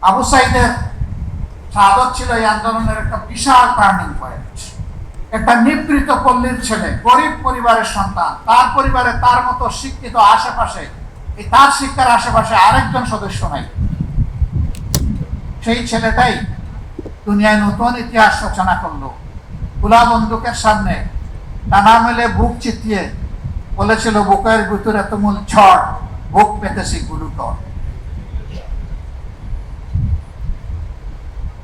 আবু সাইদের শাহাদত ছিল এই আন্দোলনের একটা বিশাল টার্নিং পয়েন্ট। একটা নিবৃত পল্লীর ছেলে, গরিব পরিবারের সন্তান, তার পরিবারে তার মতো শিক্ষিত আশেপাশে, এই তার শিক্ষার আশেপাশে আরেকজন সদস্য নাই। সেই ছেলেটাই দুনিয়ায় নতুন ইতিহাস রচনা করলো। খোলা বন্দুকের সামনে টানা মেলে বুক চিতিয়ে বলেছিল, বুকের ভিতরে তুমুল ঝড়, বুক পেতেছি গুরুতর।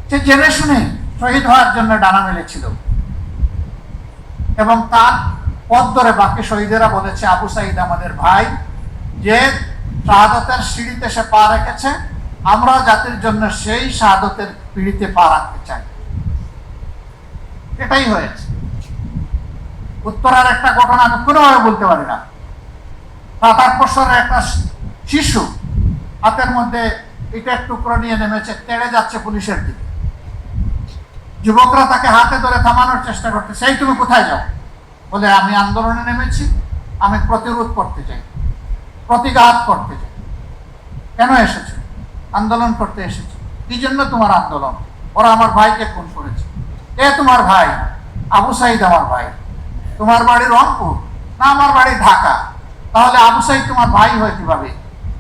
সে জেনে শুনে শহীদ হওয়ার জন্য ডানা মেলেছিল এবং তার পথ ধরে বাকি শহীদেরা বলেছে, আবু সাইদ আমাদের ভাই, যে শাহাদতের সিঁড়িতে সে পা রেখেছে, আমরা জাতির জন্য সেই শাহাদতের পিড়িতে পা রাখতে চাই। এটাই হয়েছে। উত্তরার একটা ঘটনা আমি কোনোভাবে বলতে পারি না। 7-8 বছরের একটা শিশু হাতের মধ্যে ইটের টুকরো নিয়ে নেমেছে, তেড়ে যাচ্ছে পুলিশের দিকে। যুবকরা তাকে হাতে ধরে থামানোর চেষ্টা করতে, সেই তুমি কোথায় যাও? বলে, আমি আন্দোলনে নেমেছি, আমি প্রতিরোধ করতে চাই, প্রতিঘাত করতে চাই। কেন এসেছে? আন্দোলন করতে এসেছে। কি জন্য তোমার আন্দোলন? ওরা আমার ভাইকে খুন করেছে। এ তোমার ভাই? আবু সাইদ আমার ভাই। তোমার বাড়ি রংপুর? না, আমার বাড়ি ঢাকা। তাহলে আবু সাইদ তোমার ভাই হয় কিভাবে?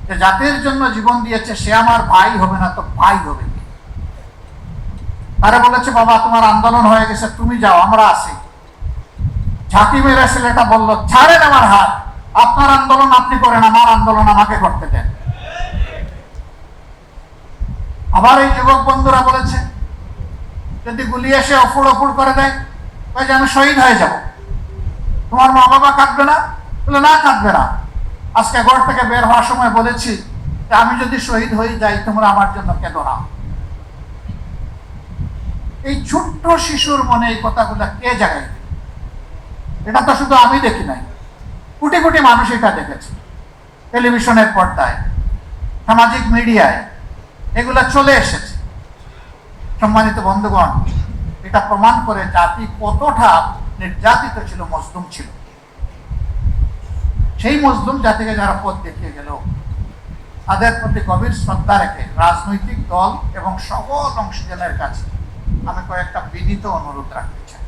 যে জাতির জন্য জীবন দিয়েছে সে আমার ভাই হবে না তো ভাই হবে কি? তারা বলেছে, বাবা তোমার আন্দোলন হয়ে গেছে, তুমি যাও, আমরা আছি। ঝাঁকি মেরে ছেলেটা বলল, ছাড়েন আমার হাত, আপনার আন্দোলন আপনি করেন, আমার আন্দোলন আমাকে করতে দেন। আবার এই যুবক বন্ধুরা বলেছে, যদি গুলি এসে অফুড় অফুড় করে দেয়, যে আমি শহীদ হয়ে যাব, তোমার মা বাবা কাঁদবে না? বলে, না, কাঁদবে না। আজকে ঘর থেকে বের হওয়ার সময় বলেছি যে আমি যদি শহীদ হয়ে যাই, তোমরা আমার জন্য কেঁদো না। এই ছোট্ট শিশুর মনে এই কথাগুলো কে জাগায়? এটা তো শুধু আমি দেখি নাই, কোটি কোটি মানুষ এটা দেখেছে। টেলিভিশনের পর্দায়, সামাজিক মিডিয়ায় এগুলা চলে এসেছে। সম্মানিত বন্ধুগণ, এটা প্রমাণ করে জাতি কতটা নির্যাতিত ছিল, মজলুম ছিল। সেই মজলুম জাতিকে যারা পথ দেখিয়ে গেল, তাদের প্রতি গভীর শ্রদ্ধা রেখে রাজনৈতিক দল এবং সকল অংশীদারের কাছে আমি কয়েকটা বিনীত অনুরোধ রাখতে চাই।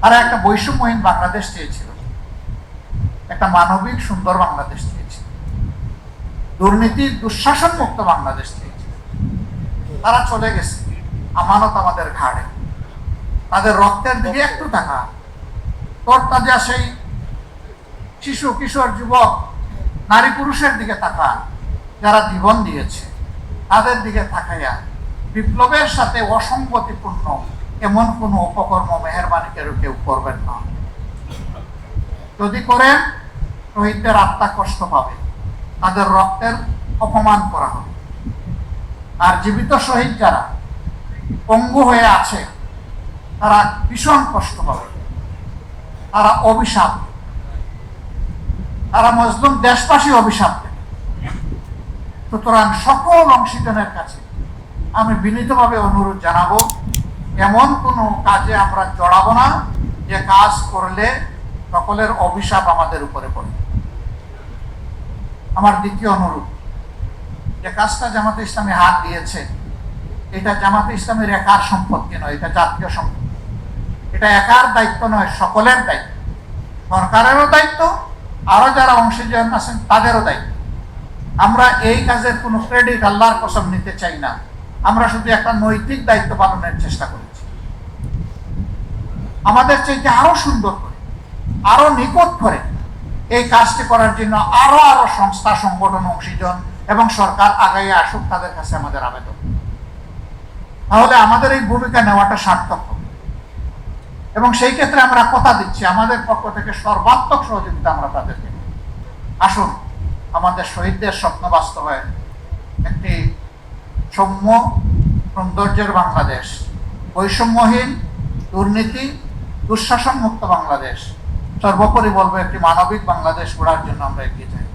তারা একটা বৈষম্যহীন বাংলাদেশ চেয়েছিল, একটা মানবিক সুন্দর বাংলাদেশ চেয়েছিল, দুর্নীতি দুঃশাসন মুক্ত বাংলাদেশ চেয়েছিল। তারা চলে গেছে, আমানত আমাদের ঘাড়ে। তাদের রক্তের দিকে একটু তাকা, তোর তাজা সেই শিশু, কিশোর, যুবক, নারী পুরুষের দিকে তাকা, যারা জীবন দিয়েছে, তাদের দিকে তাকাইয়া বিপ্লবের সাথে অসঙ্গতিপূর্ণ এমন কোন অপকর্ম মেহেরবানি কেউ করবেন না। যদি করেন, শহীদদের আত্মা কষ্ট পাবে, তাদের রক্তের অপমান করা হবে। আর জীবিত শহীদ যারা পঙ্গু হয়ে আছে, তারা ভীষণ কষ্ট পাবে, তারা অভিশাপ, তারা মজলুম দেশবাসী অভিশাপ দেবে। সুতরাং সকল অংশীদারের কাছে আমি বিনীতভাবে অনুরোধ জানাবো, এমন কোনো কাজে আমরা জড়াবো না যে কাজ করলে সকলের অভিশাপ আমাদের উপরে পড়বে। আমার দ্বিতীয় অনুরোধ, যে কাজটা জামাতে ইসলামী হাত দিয়েছে, এটা জামাতে ইসলামের একার সম্পত্তি নয়, এটা জাতীয় সম্পত্তি। এটা একার দায়িত্ব নয়, সকলের দায়িত্ব, সরকারেরও দায়িত্ব, আরো যারা অংশীদার আছেন তাদেরও দায়িত্ব। আমরা এই কাজের কোনো ক্রেডিট আল্লাহর কসম নিতে চাই না, আমরা শুধু একটা নৈতিক দায়িত্ব পালনের চেষ্টা করেছি। আমাদের চাইতে আরো সুন্দর করে, আরো নিকট করে এই কাজটি করার জন্য আরো আরো সংস্থা, সংগঠন, অংশীজন এবং সরকার আগাইয়ে আসুক, তাদের কাছে আমাদের আবেদন। তাহলে আমাদের এই ভূমিকা নেওয়াটা সার্থক হবে। এবং সেই ক্ষেত্রে আমরা কথা দিচ্ছি, আমাদের পক্ষ থেকে সর্বাত্মক সহযোগিতা আমরা তাদেরকে। আসুন, আমাদের শহীদদের স্বপ্ন বাস্তবায়ন, একটি সৌম্য সৌন্দর্যের বাংলাদেশ, বৈষম্যহীন, দুর্নীতি দুঃশাসন মুক্ত বাংলাদেশ, সর্বোপরি বলবো একটি মানবিক বাংলাদেশ গড়ার জন্য আমরা এগিয়ে যাই।